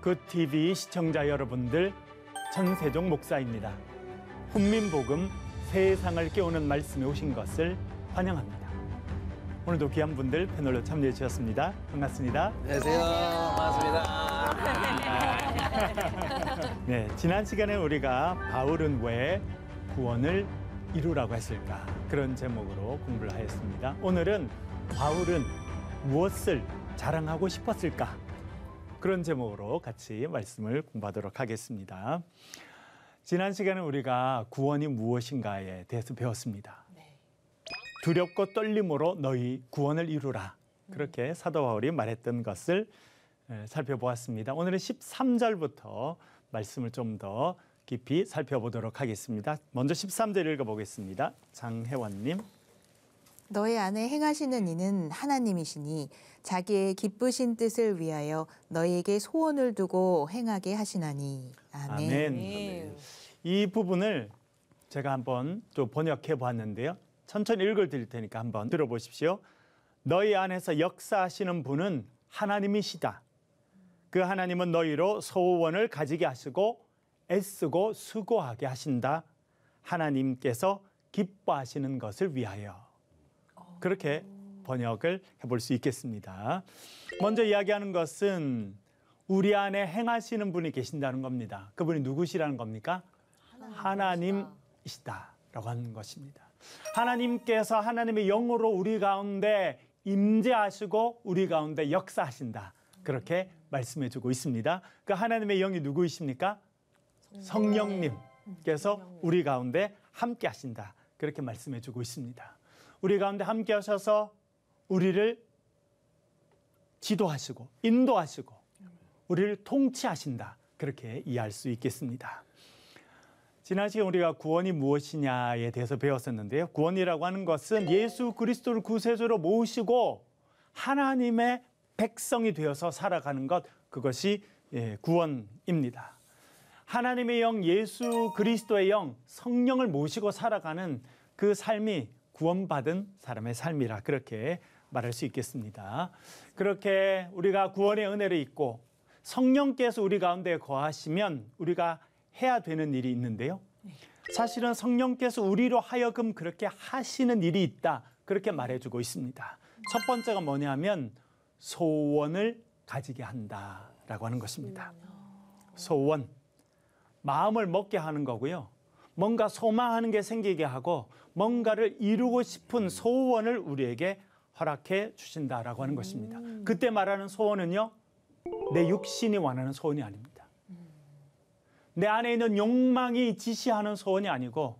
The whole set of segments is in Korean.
굿TV 시청자 여러분들, 천세종 목사입니다. 훈민복음 세상을 깨우는 말씀에 오신 것을 환영합니다. 오늘도 귀한 분들 패널로 참여해 주셨습니다. 반갑습니다. 안녕하세요. 반갑습니다. 네, 지난 시간에 우리가 바울은 왜 구원을 이루라고 했을까? 그런 제목으로 공부를 하였습니다. 오늘은 바울은 무엇을 자랑하고 싶었을까? 그런 제목으로 같이 말씀을 공부하도록 하겠습니다. 지난 시간에 우리가 구원이 무엇인가에 대해서 배웠습니다. 두렵고 떨림으로 너희 구원을 이루라. 그렇게 사도 바울이 말했던 것을 살펴보았습니다. 오늘은 13절부터 말씀을 좀 더 깊이 살펴보도록 하겠습니다. 먼저 13절 읽어보겠습니다. 장혜원님. 너희 안에 행하시는 이는 하나님이시니 자기의 기쁘신 뜻을 위하여 너희에게 소원을 두고 행하게 하시나니. 아멘. 아멘. 이 부분을 제가 한번 좀 번역해 보았는데요. 천천히 읽어 드릴 테니까 한번 들어보십시오. 너희 안에서 역사하시는 분은 하나님이시다. 그 하나님은 너희로 소원을 가지게 하시고 애쓰고 수고하게 하신다. 하나님께서 기뻐하시는 것을 위하여. 그렇게 번역을 해볼 수 있겠습니다. 먼저 이야기하는 것은 우리 안에 행하시는 분이 계신다는 겁니다. 그분이 누구시라는 겁니까? 하나님이시다라고 하는 것입니다. 하나님께서 하나님의 영으로 우리 가운데 임재하시고 우리 가운데 역사하신다. 그렇게 말씀해주고 있습니다. 그 하나님의 영이 누구이십니까? 성령님께서 우리 가운데 함께 하신다. 그렇게 말씀해주고 있습니다. 우리 가운데 함께 하셔서 우리를 지도하시고 인도하시고 우리를 통치하신다. 그렇게 이해할 수 있겠습니다. 지난 시간 우리가 구원이 무엇이냐에 대해서 배웠었는데요. 구원이라고 하는 것은 예수 그리스도를 구세주로 모시고 하나님의 백성이 되어서 살아가는 것, 그것이 구원입니다. 하나님의 영, 예수 그리스도의 영, 성령을 모시고 살아가는 그 삶이 구원받은 사람의 삶이라 그렇게 말할 수 있겠습니다. 그렇게 우리가 구원의 은혜를 입고 성령께서 우리 가운데 거하시면 우리가 해야 되는 일이 있는데요. 사실은 성령께서 우리로 하여금 그렇게 하시는 일이 있다. 그렇게 말해주고 있습니다. 첫 번째가 뭐냐면 소원을 가지게 한다라고 하는 것입니다. 소원, 마음을 먹게 하는 거고요. 뭔가 소망하는 게 생기게 하고 뭔가를 이루고 싶은 소원을 우리에게 허락해 주신다라고 하는 것입니다. 그때 말하는 소원은요, 내 육신이 원하는 소원이 아닙니다. 내 안에 있는 욕망이 지시하는 소원이 아니고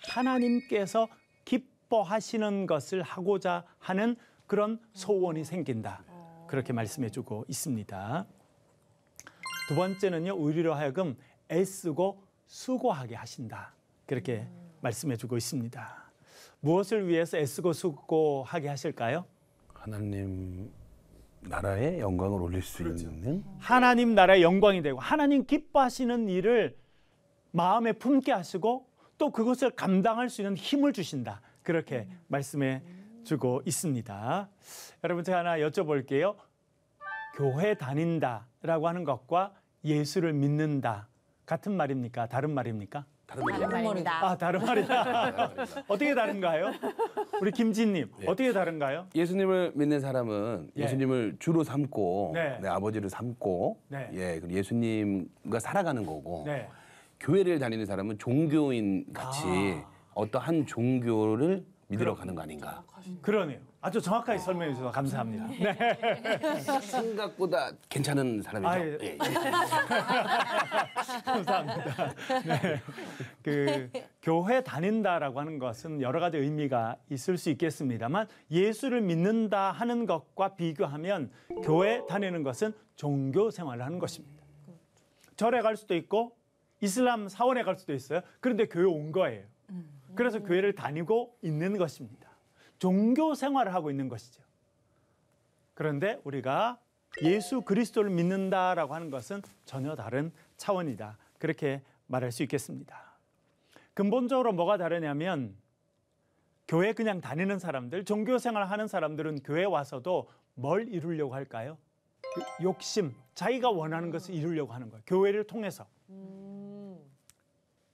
하나님께서 기뻐하시는 것을 하고자 하는 그런 소원이 생긴다. 그렇게 말씀해 주고 있습니다. 두 번째는요, 우리로 하여금 애쓰고 수고하게 하신다. 그렇게 말씀해 주고 있습니다. 무엇을 위해서 애쓰고 수고하게 하실까요? 하나님 나라의 영광을 올릴 수 있는, 하나님 나라의 영광이 되고 하나님 기뻐하시는 일을 마음에 품게 하시고 또 그것을 감당할 수 있는 힘을 주신다. 그렇게 말씀해 주고 있습니다. 여러분, 제가 하나 여쭤볼게요. 교회 다닌다라고 하는 것과 예수를 믿는다 같은 말입니까? 다른 말입니까? 다른 말입니다. 아, 다른 말이다. 어떻게 다른가요? 우리 김진님, 어떻게 다른가요? 예수님을 믿는 사람은 예수님을 주로 삼고 네. 아버지를 삼고 그리고 예수님과 살아가는 거고, 교회를 다니는 사람은 종교인 같이 어떠한 종교를 믿으러 가는 거 아닌가. 그러네요. 아주 정확하게 설명해 주셔서 감사합니다. 네. 생각보다 괜찮은 사람이죠. 감사합니다. 네. 그 교회 다닌다라고 하는 것은 여러 가지 의미가 있을 수 있겠습니다만 예수를 믿는다 하는 것과 비교하면 교회 다니는 것은 종교 생활을 하는 것입니다. 절에 갈 수도 있고 이슬람 사원에 갈 수도 있어요. 그런데 교회 온 거예요. 그래서 교회를 다니고 있는 것입니다. 종교 생활을 하고 있는 것이죠. 그런데 우리가 예수 그리스도를 믿는다라고 하는 것은 전혀 다른 차원이다. 그렇게 말할 수 있겠습니다. 근본적으로 뭐가 다르냐면 교회 그냥 다니는 사람들, 종교 생활을 하는 사람들은 교회 와서도 뭘 이루려고 할까요? 그 욕심, 자기가 원하는 것을 이루려고 하는 거예요. 교회를 통해서.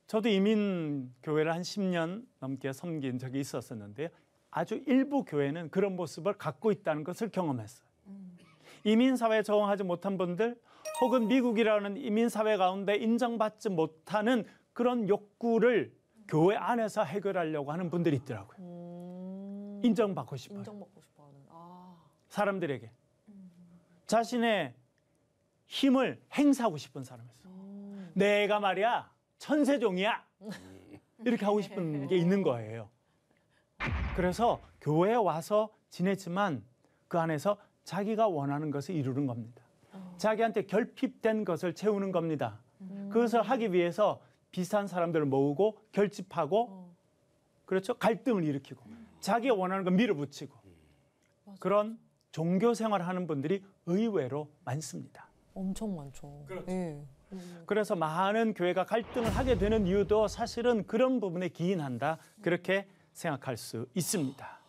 저도 이민 교회를 한 10년 넘게 섬긴 적이 있었었는데요. 아주 일부 교회는 그런 모습을 갖고 있다는 것을 경험했어요. 이민 사회에 적응하지 못한 분들 혹은 미국이라는 이민 사회 가운데 인정받지 못하는 그런 욕구를 교회 안에서 해결하려고 하는 분들이 있더라고요. 인정받고 싶어요. 인정받고 싶어하는. 사람들에게 자신의 힘을 행사하고 싶은 사람이 있어요. 내가 말이야 천세종이야 이렇게 하고 싶은 게 있는 거예요. 그래서 교회에 와서 지냈지만 그 안에서 자기가 원하는 것을 이루는 겁니다. 자기한테 결핍된 것을 채우는 겁니다. 그것을 하기 위해서 비슷한 사람들을 모으고 결집하고 그렇죠? 갈등을 일으키고 자기가 원하는 걸 밀어붙이고 그런 종교 생활을 하는 분들이 의외로 많습니다. 엄청 많죠. 그렇죠. 예. 그래서 많은 교회가 갈등을 하게 되는 이유도 사실은 그런 부분에 기인한다. 그렇게 생각할 수 있습니다.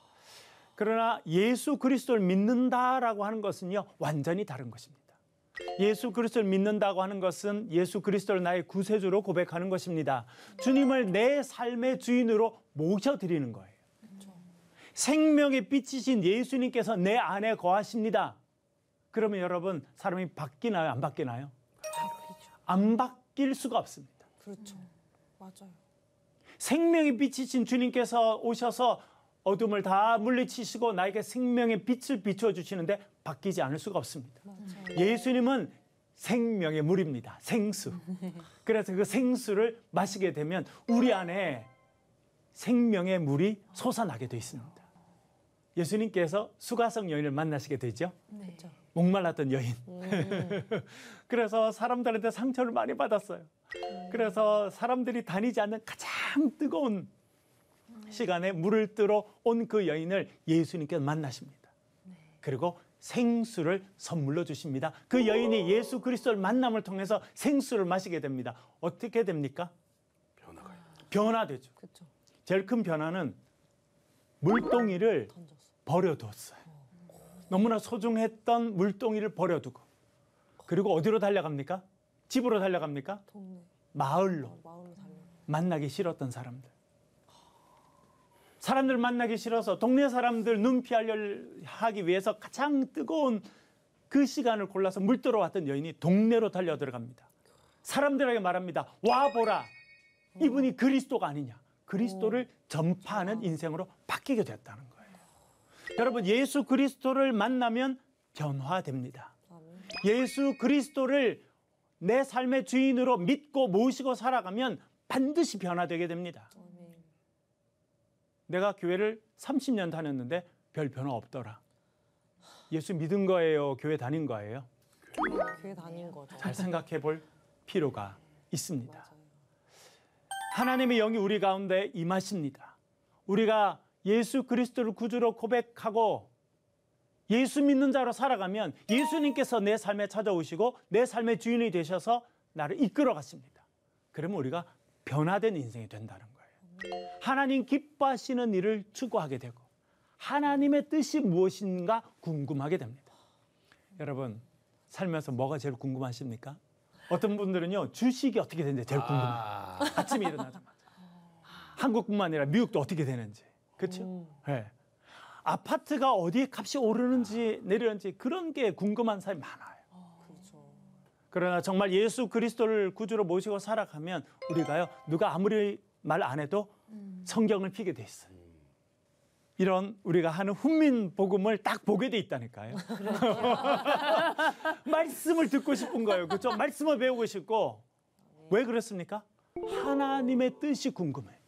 그러나 예수 그리스도를 믿는다라고 하는 것은요, 완전히 다른 것입니다. 예수 그리스도를 믿는다고 하는 것은 예수 그리스도를 나의 구세주로 고백하는 것입니다. 주님을 내 삶의 주인으로 모셔드리는 거예요. 생명의 빛이신 예수님께서 내 안에 거하십니다. 그러면 여러분, 사람이 바뀌나요? 안 바뀌나요? 안 바뀔 수가 없습니다. 그렇죠. 맞아요. 생명의 빛이신 주님께서 오셔서 어둠을 다 물리치시고 나에게 생명의 빛을 비추어 주시는데 바뀌지 않을 수가 없습니다. 맞아요. 예수님은 생명의 물입니다. 생수. 그래서 그 생수를 마시게 되면 우리 안에 생명의 물이 솟아나게 되어 있습니다. 예수님께서 수가성 여인을 만나시게 되죠. 네. 목말랐던 여인. 그래서 사람들한테 상처를 많이 받았어요. 그래서 사람들이 다니지 않는 가장 뜨거운 시간에 물을 뜨러 온 그 여인을 예수님께서 만나십니다. 그리고 생수를 선물로 주십니다. 그 여인이 예수 그리스도를 만남을 통해서 생수를 마시게 됩니다. 어떻게 됩니까? 변화되죠. 그렇죠. 제일 큰 변화는 물동이를 던졌어. 버려뒀어요. 너무나 소중했던 물동이를 버려두고 그리고 어디로 달려갑니까? 집으로 달려갑니까? 동네. 마을로. 마을로 달려. 만나기 싫었던 사람들 만나기 싫어서 동네 사람들 눈 피하기 위해서 가장 뜨거운 그 시간을 골라서 물 뜨러 왔던 여인이 동네로 달려 들어갑니다. 사람들에게 말합니다. 와보라. 이분이 그리스도가 아니냐. 그리스도를 전파하는 인생으로 바뀌게 됐다는 거예요. 여러분, 예수 그리스도를 만나면 변화됩니다. 예수 그리스도를 내 삶의 주인으로 믿고 모시고 살아가면 반드시 변화되게 됩니다. 내가 교회를 30년 다녔는데 별 변화 없더라. 예수 믿은 거예요? 교회 다닌 거예요? 교회 다닌 거죠. 잘 생각해 볼 필요가 있습니다. 맞아요. 하나님의 영이 우리 가운데 임하십니다. 우리가 예수 그리스도를 구주로 고백하고 예수 믿는 자로 살아가면 예수님께서 내 삶에 찾아오시고 내 삶의 주인이 되셔서 나를 이끌어 가십니다. 그러면 우리가 변화된 인생이 된다는 거예요. 하나님 기뻐하시는 일을 추구하게 되고 하나님의 뜻이 무엇인가 궁금하게 됩니다. 여러분, 살면서 뭐가 제일 궁금하십니까? 어떤 분들은요, 주식이 어떻게 되는지 제일 궁금해요. 아침에 일어나자마자. 한국뿐만 아니라 미국도 어떻게 되는지. 그렇죠? 네. 아파트가 어디에 값이 오르는지 내리는지 그런 게 궁금한 사람이 많아요. 그렇죠. 그러나 정말 예수 그리스도를 구주로 모시고 살아가면 우리가요, 누가 아무리 말 안 해도 성경을 피게 돼 있어요. 이런 우리가 하는 훈민 복음을 딱 보게 돼 있다니까요. 말씀을 듣고 싶은 거예요. 그렇죠? 말씀을 배우고 싶고. 왜 그렇습니까? 하나님의 뜻이 궁금해요.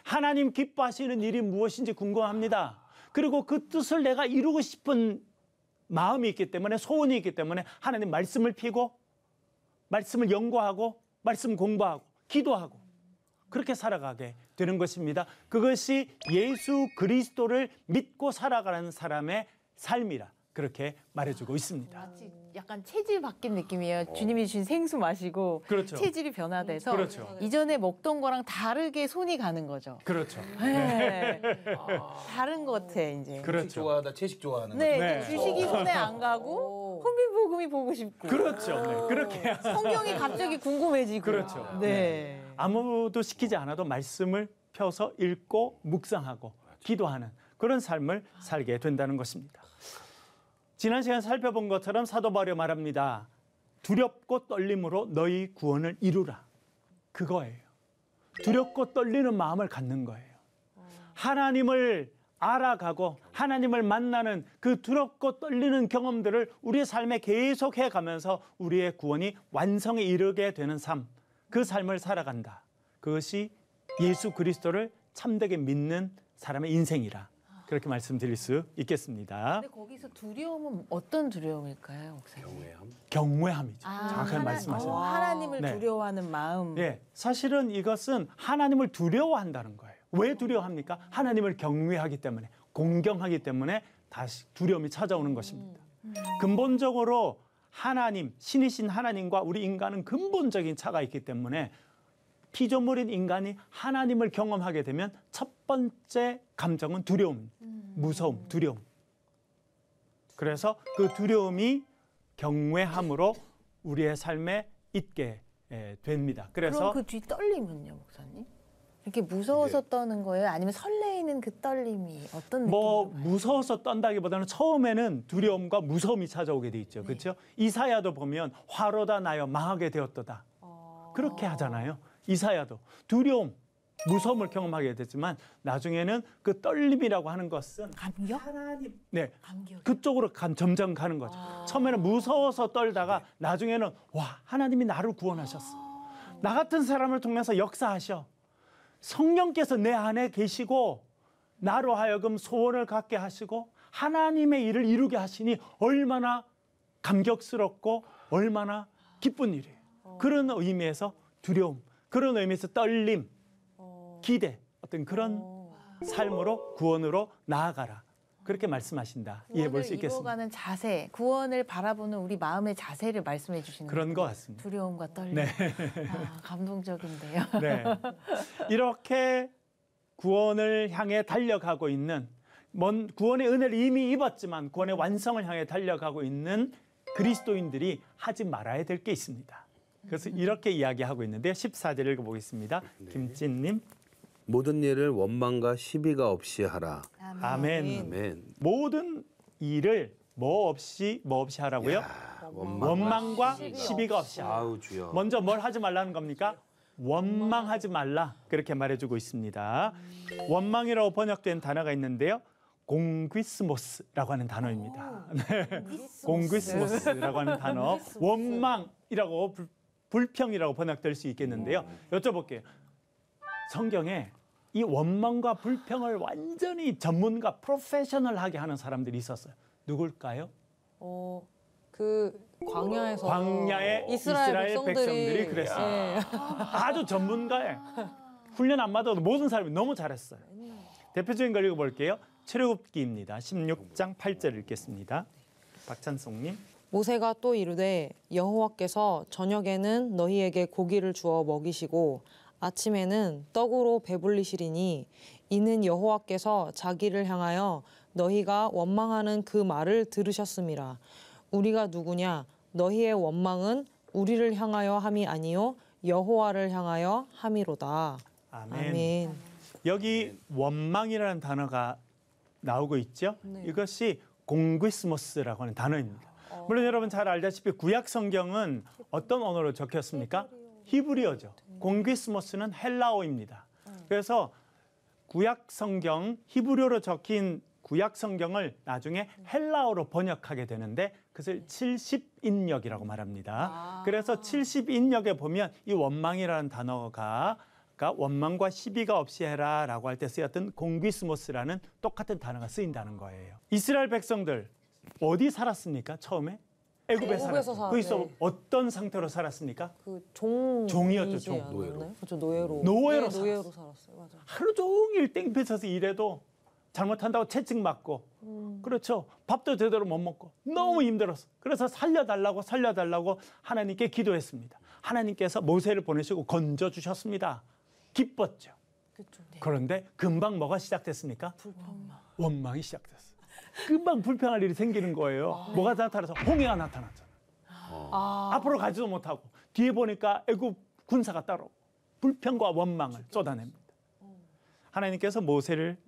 하나님 기뻐하시는 일이 무엇인지 궁금합니다. 그리고 그 뜻을 내가 이루고 싶은 마음이 있기 때문에, 소원이 있기 때문에 하나님 말씀을 피고 말씀을 연구하고 말씀 공부하고 기도하고 그렇게 살아가게 되는 것입니다. 그것이 예수 그리스도를 믿고 살아가는 사람의 삶이라 그렇게 말해주고 있습니다. 마치 약간 체질 바뀐 느낌이에요. 주님이 주신 생수 마시고 그렇죠. 체질이 변화돼서 그렇죠. 이전에 먹던 거랑 다르게 손이 가는 거죠. 그렇죠. 네. 다른 것 같아 이제. 그렇죠. 채식 좋아하다 채식 좋아하는 네, 네. 주식이 손에 안 가고 혼비복음이 보고 싶고. 그렇죠. 네, 그렇게 성경이 갑자기 궁금해지고. 그렇죠. 네. 아무도 시키지 않아도 말씀을 펴서 읽고 묵상하고 기도하는 그런 삶을 살게 된다는 것입니다. 지난 시간 살펴본 것처럼 사도 바울이 말합니다. 두렵고 떨림으로 너희 구원을 이루라. 그거예요. 두렵고 떨리는 마음을 갖는 거예요. 하나님을 알아가고 하나님을 만나는 그 두렵고 떨리는 경험들을 우리의 삶에 계속 해가면서 우리의 구원이 완성에 이르게 되는 삶, 그 삶을 살아간다. 그것이 예수 그리스도를 참되게 믿는 사람의 인생이라. 그렇게 말씀드릴 수 있겠습니다. 근데 거기서 두려움은 어떤 두려움일까요, 목사님? 경외함. 경외함이죠. 정확하게 말씀하셨네요. 하나님을 네. 두려워하는 마음. 예, 사실은 이것은 하나님을 두려워한다는 거예요. 왜 두려워합니까? 하나님을 경외하기 때문에, 공경하기 때문에 다시 두려움이 찾아오는 것입니다. 근본적으로 하나님, 신이신 하나님과 우리 인간은 근본적인 차가 있기 때문에 피조물인 인간이 하나님을 경험하게 되면 첫 번째 감정은 두려움, 무서움, 두려움. 그래서 그 두려움이 경외함으로 우리의 삶에 있게 됩니다. 그럼 그 뒤 떨림은요, 목사님? 이렇게 무서워서 떠는 거예요? 아니면 설레이는 그 떨림이 어떤 뭐 느낌인가요? 무서워서 떤다기보다는 처음에는 두려움과 무서움이 찾아오게 돼 있죠. 그렇죠? 이사야도 보면 화로다 나여 망하게 되었도다. 그렇게 하잖아요. 이사야도 두려움, 무서움을 경험하게 됐지만 나중에는 그 떨림이라고 하는 것은 감격? 하나님, 네, 감격. 그쪽으로 점점 가는 거죠. 처음에는 무서워서 떨다가 나중에는 와, 하나님이 나를 구원하셨어. 나 같은 사람을 통해서 역사하셔. 성령께서 내 안에 계시고 나로 하여금 소원을 갖게 하시고 하나님의 일을 이루게 하시니 얼마나 감격스럽고 얼마나 기쁜 일이에요. 그런 의미에서 두려움, 그런 의미에서 떨림, 기대, 어떤 그런 삶으로 구원으로 나아가라. 그렇게 말씀하신다. 이해해 볼 수 구원을 있겠습니다. 이루어가는 자세, 구원을 바라보는 우리 마음의 자세를 말씀해 주시는 그런 것 거군요. 같습니다. 두려움과 떨림. 네. 아, 감동적인데요. 네. 이렇게 구원을 향해 달려가고 있는, 구원의 은혜를 이미 입었지만 구원의 완성을 향해 달려가고 있는 그리스도인들이 하지 말아야 될 게 있습니다. 그래서 이렇게 이야기하고 있는데 14절 읽어보겠습니다. 김진님. 모든 일을 원망과 시비가 없이 하라. 아멘. 아멘. 모든 일을 뭐 없이 하라고요? 원망과 시비가 없이 하라. 아우 주여. 먼저 뭘 하지 말라는 겁니까? 원망하지 말라. 그렇게 말해주고 있습니다. 원망이라고 번역된 단어가 있는데요. 공귀스모스라고 하는 단어입니다. 네. 공귀스모스라고 하는 단어. 원망이라고 불평이라고 번역될 수 있겠는데요. 여쭤볼게요. 성경에 이 원망과 불평을 완전히 전문가, 프로페셔널하게 하는 사람들이 있었어요. 누굴까요? 그 광야에서 광야의 이스라엘 백성들이 그랬어요. 네. 아주 전문가예요. 훈련 안 받아도 모든 사람이 너무 잘했어요. 대표적인 걸 읽어볼게요. 출애굽기입니다. 16장 8절 읽겠습니다. 박찬송님. 모세가 또 이르되 여호와께서 저녁에는 너희에게 고기를 주어 먹이시고 아침에는 떡으로 배불리시리니 이는 여호와께서 자기를 향하여 너희가 원망하는 그 말을 들으셨음이라. 우리가 누구냐? 너희의 원망은 우리를 향하여 함이 아니요 여호와를 향하여 함이로다. 아멘. 아멘. 여기 원망이라는 단어가 나오고 있죠. 네. 이것이 공귀스모스라고 하는 단어입니다. 물론 여러분 잘 알다시피 구약 성경은 어떤 언어로 적혔습니까? 히브리어죠. 공귀스모스는 헬라어입니다. 그래서 구약 성경, 히브리어로 적힌 구약 성경을 나중에 헬라어로 번역하게 되는데 그것을 70인역이라고 말합니다. 그래서 70인역에 보면 이 원망이라는 단어가 원망과 시비가 없이 해라라고 할 때 쓰였던 공귀스모스라는 똑같은 단어가 쓰인다는 거예요. 이스라엘 백성들 어디 살았습니까? 처음에? 애굽에 살았어요. 거기서 어떤 상태로 살았습니까? 그 종이었죠, 종. 노예로. 그렇죠, 노예로. 노예로 네, 노예로 살았어요. 맞아. 하루 종일 땡볕에 서서 일해도 잘못한다고 채찍 맞고 그렇죠. 밥도 제대로 못 먹고 너무 힘들었어. 그래서 살려달라고 하나님께 기도했습니다. 하나님께서 모세를 보내시고 건져주셨습니다. 기뻤죠. 그렇죠. 그런데 금방 뭐가 시작됐습니까? 원망이 시작됐어요. 금방 불평할 일이 생기는 거예요. 뭐가 나타나서 홍해가 나타났잖아요. 앞으로 가지도 못하고 뒤에 보니까 애굽 군사가 따로 불평과 원망을 쏟아냅니다. 하나님께서 모세를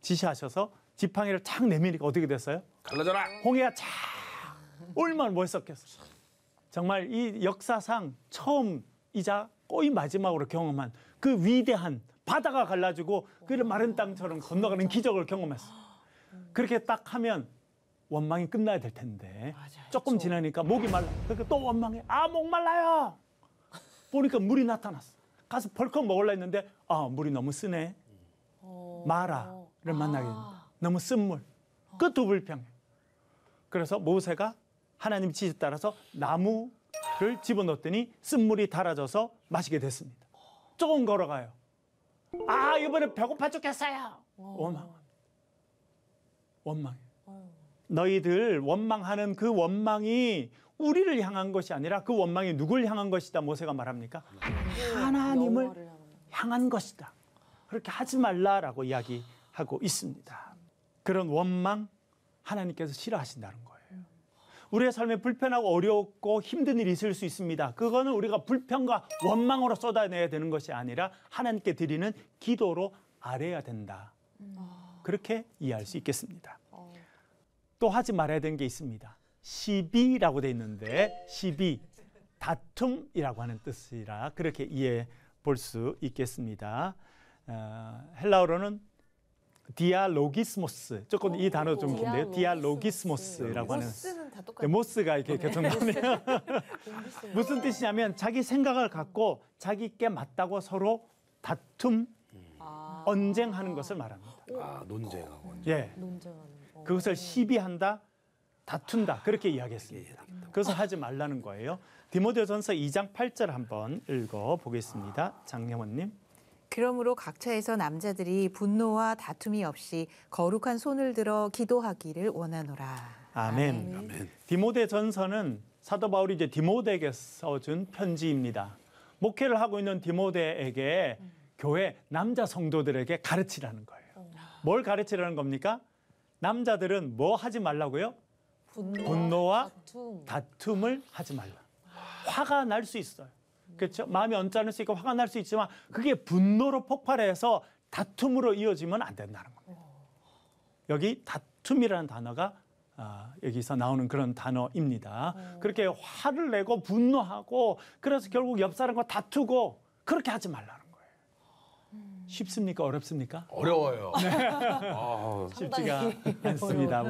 지시하셔서 지팡이를 착 내미니까 어떻게 됐어요? 갈라져라. 홍해가 착 얼마나 멋있었겠어요. 정말 이 역사상 처음이자 거의 마지막으로 경험한 그 위대한 바다가 갈라지고 그 마른 땅처럼 건너가는 기적을 경험했어요. 그렇게 딱 하면 원망이 끝나야 될 텐데 조금 지나니까 목이 말라. 그러니까 또 원망해. 목 말라요. 보니까 물이 나타났어. 가서 벌컥 먹으려 했는데 물이 너무 쓰네. 마라를 만나게 됩니다. 너무 쓴 물. 끝도 불평해. 그래서 모세가 하나님 지시 따라서 나무를 집어넣었더니 쓴물이 달아져서 마시게 됐습니다. 조금 걸어가요. 이번에 배고파 죽겠어요. 원망해. 너희들 원망하는 그 원망이 우리를 향한 것이 아니라 그 원망이 누굴 향한 것이다 모세가 말합니까? 하나님을 향한 것이다. 그렇게 하지 말라라고 이야기하고 있습니다. 그런 원망 하나님께서 싫어하신다는 거예요. 우리의 삶에 불편하고 어렵고 힘든 일이 있을 수 있습니다. 그거는 우리가 불평과 원망으로 쏟아내야 되는 것이 아니라 하나님께 드리는 기도로 아뢰야 된다. 그렇게 이해할 수 있겠습니다. 또 하지 말아야 되는 게 있습니다. 시비라고 돼 있는데 시비, 다툼이라고 하는 뜻이라 그렇게 이해해 볼 수 있겠습니다. 헬라어로는 디알로기스모스. 조금 이 단어 좀 긴데요. 디알로기스모스라고 하는. 모스는 다 똑같아요. 모스가 이렇게 계속 나오네요. 무슨 뜻이냐면 자기 생각을 갖고 자기께 맞다고 서로 다툼, 언쟁하는 것을 말합니다. 논쟁하고. 예. 논쟁하는. 그것을 시비한다, 다툰다 그렇게 이야기했습니다. 그것을 하지 말라는 거예요. 디모데전서 2장 8절 한번 읽어보겠습니다. 장영원님. 그러므로 각처에서 남자들이 분노와 다툼이 없이 거룩한 손을 들어 기도하기를 원하노라. 아멘. 디모데전서는 사도 바울이 이제 디모데에게 써준 편지입니다. 목회를 하고 있는 디모데에게 교회 남자 성도들에게 가르치라는 거예요. 뭘 가르치라는 겁니까? 남자들은 뭐 하지 말라고요? 분노와 다툼을 하지 말라. 화가 날 수 있어요. 그렇죠? 마음이 언짢을 수 있고 화가 날 수 있지만 그게 분노로 폭발해서 다툼으로 이어지면 안 된다는 겁니다. 여기 다툼이라는 단어가 여기서 나오는 그런 단어입니다. 그렇게 화를 내고 분노하고 그래서 결국 옆 사람과 다투고 그렇게 하지 말라는 거예요. 쉽습니까? 어렵습니까? 어려워요. 쉽지가 않습니다.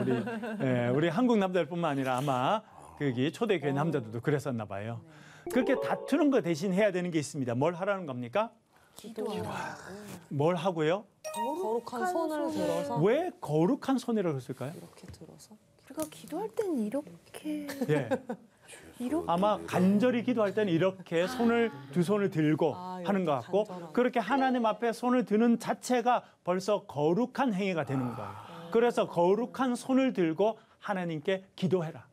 우리 한국 남자들뿐만 아니라 아마 거기 초대교회 남자들도 그랬었나 봐요. 그렇게 다투는 거 대신 해야 되는 게 있습니다. 뭘 하라는 겁니까? 뭘 하고요? 거룩한 손을 들어서 왜 거룩한 손이라고 했을까요? 이렇게 들어서 우리가 기도할 때는 이렇게 예. 아마 간절히 기도할 때는 이렇게 두 손을 들고 하는 것 같고 그렇게 하나님 앞에 손을 드는 자체가 벌써 거룩한 행위가 되는 거예요. 그래서 거룩한 손을 들고 하나님께 기도해라.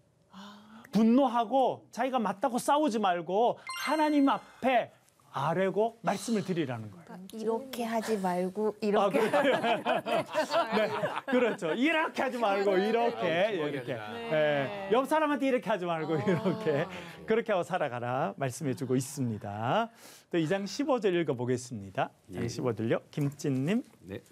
분노하고 자기가 맞다고 싸우지 말고 하나님 앞에 아뢰고 말씀을 드리라는 거예요. 이렇게 하지 말고 이렇게. 네, 그렇죠. 이렇게 하지 말고 이렇게. 네. 옆 사람한테 이렇게 하지 말고 이렇게. 그렇게 하고 살아가라 말씀해주고 있습니다. 또 2장 15절 읽어보겠습니다. 2장 15절요. 김진님. 네.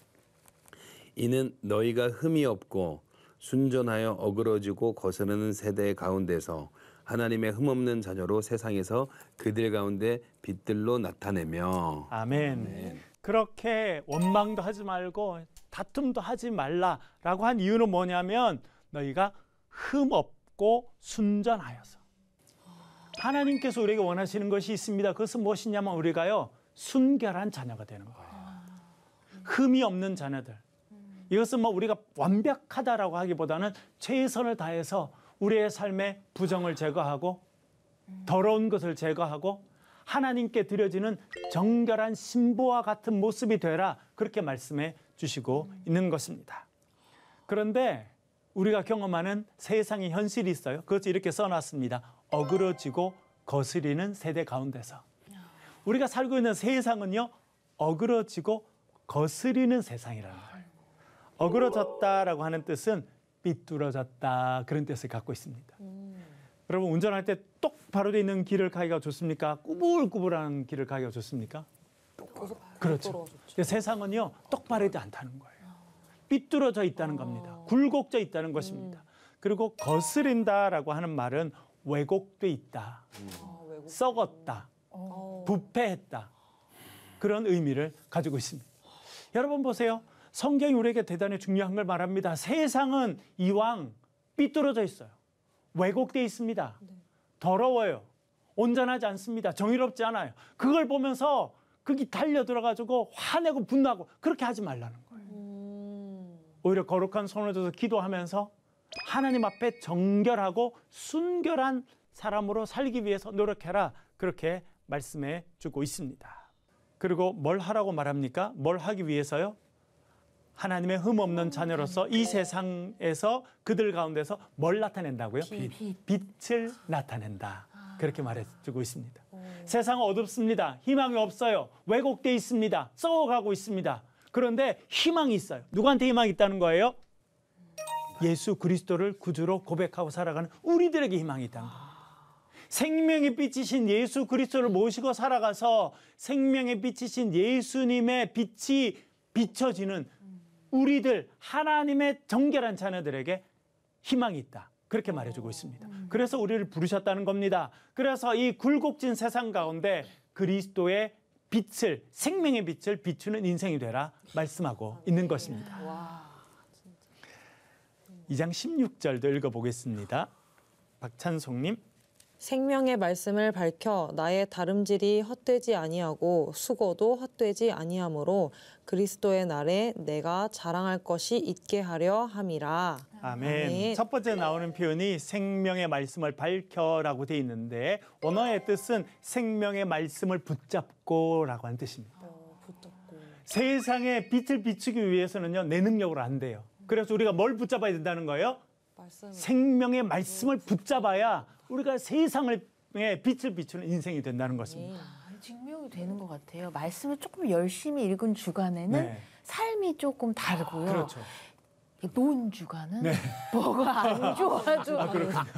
이는 너희가 흠이 없고 순전하여 어그러지고 거스르는 세대 가운데서 하나님의 흠없는 자녀로 세상에서 그들 가운데 빛들로 나타내며. 아멘. 그렇게 원망도 하지 말고 다툼도 하지 말라라고 한 이유는 뭐냐면 너희가 흠 없고 순전하여서. 하나님께서 우리에게 원하시는 것이 있습니다. 그것은 무엇이냐면 우리가요 순결한 자녀가 되는 거예요. 흠이 없는 자녀들. 이것은 뭐 우리가 완벽하다라고 하기보다는 최선을 다해서 우리의 삶의 부정을 제거하고 더러운 것을 제거하고 하나님께 드려지는 정결한 신부와 같은 모습이 되라 그렇게 말씀해 주시고 있는 것입니다. 그런데 우리가 경험하는 세상의 현실이 있어요. 그것을 이렇게 써놨습니다. 어그러지고 거스리는 세대 가운데서. 우리가 살고 있는 세상은요. 어그러지고 거스리는 세상이라는 거예요. 어그러졌다라고 하는 뜻은 삐뚤어졌다 그런 뜻을 갖고 있습니다. 여러분 운전할 때 똑바로 돼 있는 길을 가기가 좋습니까? 꾸불꾸불한 길을 가기가 좋습니까? 그렇죠. 세상은요 똑바르지 않다는 거예요. 삐뚤어져 있다는 겁니다. 굴곡져 있다는 것입니다. 그리고 거스린다라고 하는 말은 왜곡돼 있다, 썩었다, 부패했다 그런 의미를 가지고 있습니다. 여러분 보세요. 성경이 우리에게 대단히 중요한 걸 말합니다. 세상은 이왕 삐뚤어져 있어요. 왜곡돼 있습니다. 더러워요. 온전하지 않습니다. 정의롭지 않아요. 그걸 보면서 그게 달려들어가지고 화내고 분노하고 그렇게 하지 말라는 거예요. 오히려 거룩한 손을 들어서 기도하면서 하나님 앞에 정결하고 순결한 사람으로 살기 위해서 노력해라. 그렇게 말씀해 주고 있습니다. 그리고 뭘 하라고 말합니까? 뭘 하기 위해서요? 하나님의 흠없는 자녀로서 이 세상에서 그들 가운데서 뭘 나타낸다고요? 빛을 나타낸다. 그렇게 말해주고 있습니다. 세상은 어둡습니다. 희망이 없어요. 왜곡돼 있습니다. 썩어가고 있습니다. 그런데 희망이 있어요. 누구한테 희망이 있다는 거예요? 예수 그리스도를 구주로 고백하고 살아가는 우리들에게 희망이 있다는 거예요. 생명의 빛이신 예수 그리스도를 모시고 살아가서 생명의 빛이신 예수님의 빛이 비춰지는 우리들 하나님의 정결한 자녀들에게 희망이 있다. 그렇게 말해주고 있습니다. 그래서 우리를 부르셨다는 겁니다. 그래서 이 굴곡진 세상 가운데 그리스도의 빛을, 생명의 빛을 비추는 인생이 되라 말씀하고 있는 것입니다. 2장 16절도 읽어보겠습니다. 박찬송님. 생명의 말씀을 밝혀 나의 다름질이 헛되지 아니하고 수고도 헛되지 아니하므로 그리스도의 날에 내가 자랑할 것이 있게 하려 함이라. 아멘. 첫 번째 나오는 표현이 생명의 말씀을 밝혀라고 돼 있는데 원어의 뜻은 생명의 말씀을 붙잡고라고 하는 뜻입니다. 세상에 빛을 비추기 위해서는요 내 능력으로 안 돼요. 그래서 우리가 뭘 붙잡아야 된다는 거예요? 생명의 말씀을 붙잡아야 우리가 세상의 빛을 비추는 인생이 된다는 것입니다. 증명이 되는 것 같아요. 말씀을 조금 열심히 읽은 주간에는 삶이 조금 다르고요. 그렇죠. 논 주간은 뭐가 안 좋아도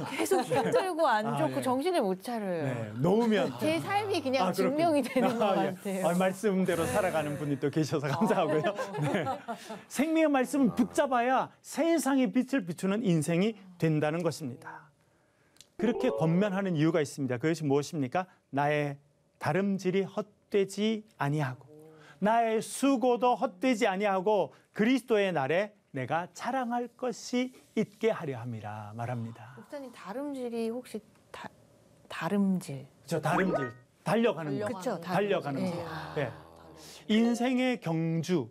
계속 힘들고 안 좋고 정신을 못 차려요. 놓으면 제 삶이 그냥 증명이 되는 것 같아요. 말씀대로 살아가는 분이 또 계셔서 감사하고요. 생명의 말씀을 붙잡아야 세상의 빛을 비추는 인생이 된다는 것입니다. 그렇게 권면하는 이유가 있습니다. 그것이 무엇입니까? 나의 다름질이 헛되지 아니하고 나의 수고도 헛되지 아니하고 그리스도의 날에 내가 자랑할 것이 있게 하려 함이라 말합니다. 목사님 다름질이 혹시 다름질? 그렇죠. 다름질. 달려가는 거. 그렇죠. 달려가는 거. 네. 인생의 경주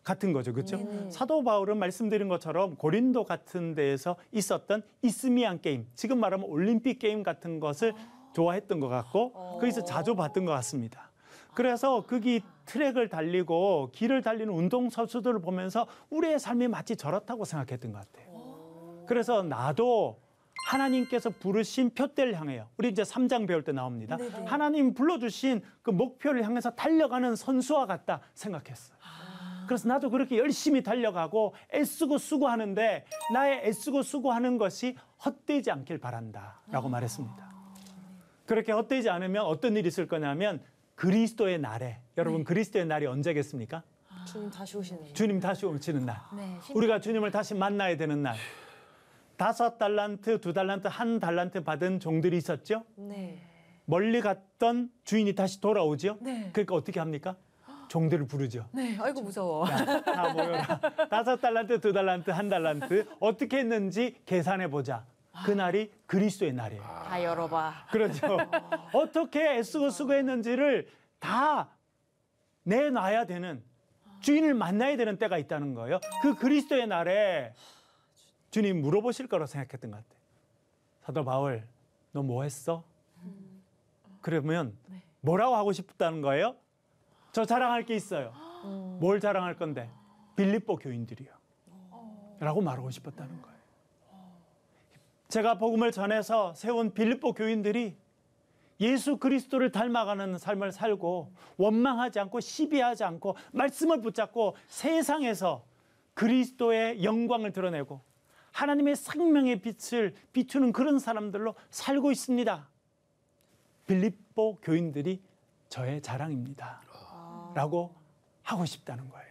같은 거죠. 그렇죠? 사도 바울은 말씀드린 것처럼 고린도 같은 데에서 있었던 이스미안 게임, 지금 말하면 올림픽 게임 같은 것을 좋아했던 것 같고 거기서 자주 봤던 것 같습니다. 그래서 거기 트랙을 달리고 길을 달리는 운동선수들을 보면서 우리의 삶이 마치 저렇다고 생각했던 것 같아요. 그래서 나도 하나님께서 부르신 표대를 향해요. 우리 이제 3장 배울 때 나옵니다. 하나님 불러주신 그 목표를 향해서 달려가는 선수와 같다 생각했어요. 그래서 나도 그렇게 열심히 달려가고 애쓰고 수고하는데 나의 애쓰고 수고하는 것이 헛되지 않길 바란다라고 말했습니다. 그렇게 헛되지 않으면 어떤 일이 있을 거냐면 그리스도의 날에 여러분 그리스도의 날이 언제겠습니까? 주님 다시 오시는 날. 주님 다시 오시는 날. 우리가 주님을 다시 만나야 되는 날. 5달란트, 2달란트, 1달란트 받은 종들이 있었죠? 네. 멀리 갔던 주인이 다시 돌아오죠? 그러니까 어떻게 합니까? 종들을 부르죠. 네, 아이고 무서워. 다 모여라. 5달란트, 2달란트, 1달란트 어떻게 했는지 계산해 보자. 그날이 그리스도의 날이에요. 다 열어봐. 그렇죠. 어떻게 애쓰고 수고했는지를 다 내놔야 되는 주인을 만나야 되는 때가 있다는 거예요. 그 그리스도의 날에 주님 물어보실 거라고 생각했던 것 같아요. 사도 바울, 너 뭐 했어? 그러면 뭐라고 하고 싶다는 거예요? 저 자랑할 게 있어요. 뭘 자랑할 건데? 빌립보 교인들이요. 라고 말하고 싶었다는 거예요. 제가 복음을 전해서 세운 빌립보 교인들이 예수 그리스도를 닮아가는 삶을 살고 원망하지 않고 시비하지 않고 말씀을 붙잡고 세상에서 그리스도의 영광을 드러내고 하나님의 생명의 빛을 비추는 그런 사람들로 살고 있습니다. 빌립보 교인들이 저의 자랑입니다. 라고 하고 싶다는 거예요.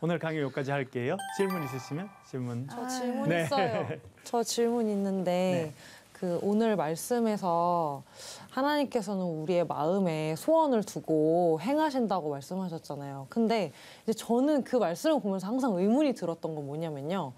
오늘 강의 여기까지 할게요. 질문 있으시면 질문. 저 질문 네. 있어요. 저 질문 있는데 그 오늘 말씀에서 하나님께서는 우리의 마음에 소원을 두고 행하신다고 말씀하셨잖아요. 근데 이제 저는 그 말씀을 보면서 항상 의문이 들었던 건 뭐냐면요.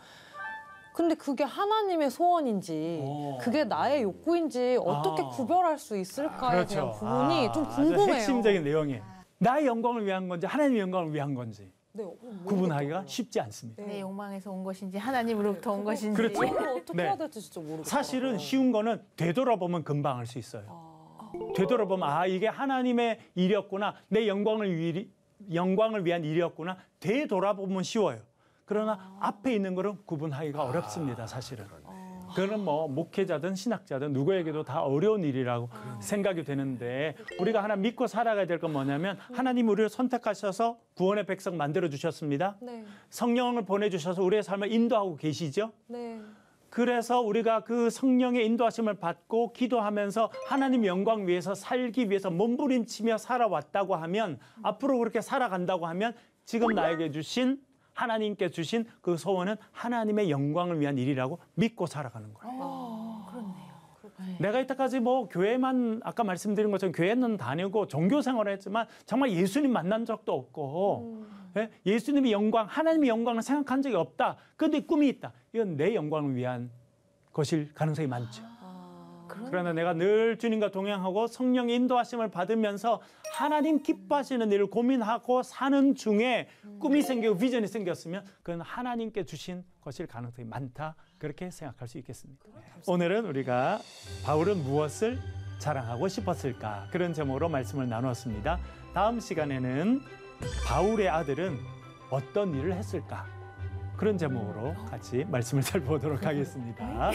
근데 그게 하나님의 소원인지 그게 나의 욕구인지 어떻게 구별할 수 있을까에 대한 부분이 좀 아주 궁금해요. 핵심적인 내용이에요. 나의 영광을 위한 건지 하나님의 영광을 위한 건지 네, 구분하기가 쉽지 않습니다. 내 욕망에서 온 것인지 하나님으로부터 온 것인지. 그렇죠. 이걸 어떻게 네. 해야 될지 진짜 모르겠어요. 사실은 쉬운 거는 되돌아보면 금방 알 수 있어요. 되돌아보면 이게 하나님의 일이었구나. 내 영광을 위한 일이었구나. 되돌아보면 쉬워요. 그러나 앞에 있는 거는 구분하기가 어렵습니다. 사실은. 그거는 뭐 목회자든 신학자든 누구에게도 다 어려운 일이라고 생각이 되는데 우리가 하나 믿고 살아가야 될 건 뭐냐면 하나님 우리를 선택하셔서 구원의 백성 만들어 주셨습니다. 네, 성령을 보내주셔서 우리의 삶을 인도하고 계시죠. 네. 그래서 우리가 그 성령의 인도하심을 받고 기도하면서 하나님 영광 위해서 살기 위해서 몸부림치며 살아왔다고 하면 앞으로 그렇게 살아간다고 하면 지금 나에게 주신 하나님께 주신 그 소원은 하나님의 영광을 위한 일이라고 믿고 살아가는 거예요. 그렇네요. 내가 이때까지 뭐 교회만 아까 말씀드린 것처럼 교회는 다니고 종교 생활을 했지만 정말 예수님 만난 적도 없고 예수님의 영광, 하나님의 영광을 생각한 적이 없다. 그런데 꿈이 있다. 이건 내 영광을 위한 것일 가능성이 많죠. 그러나 내가 늘 주님과 동행하고 성령의 인도하심을 받으면서 하나님 기뻐하시는 일을 고민하고 사는 중에 꿈이 생기고 비전이 생겼으면 그건 하나님께 주신 것일 가능성이 많다. 그렇게 생각할 수 있겠습니다. 오늘은 우리가 바울은 무엇을 자랑하고 싶었을까? 그런 제목으로 말씀을 나누었습니다. 다음 시간에는 바울의 아들은 어떤 일을 했을까? 그런 제목으로 같이 말씀을 살펴보도록 하겠습니다.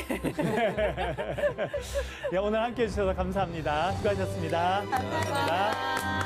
네, 오늘 함께해 주셔서 감사합니다. 수고하셨습니다. 감사합니다.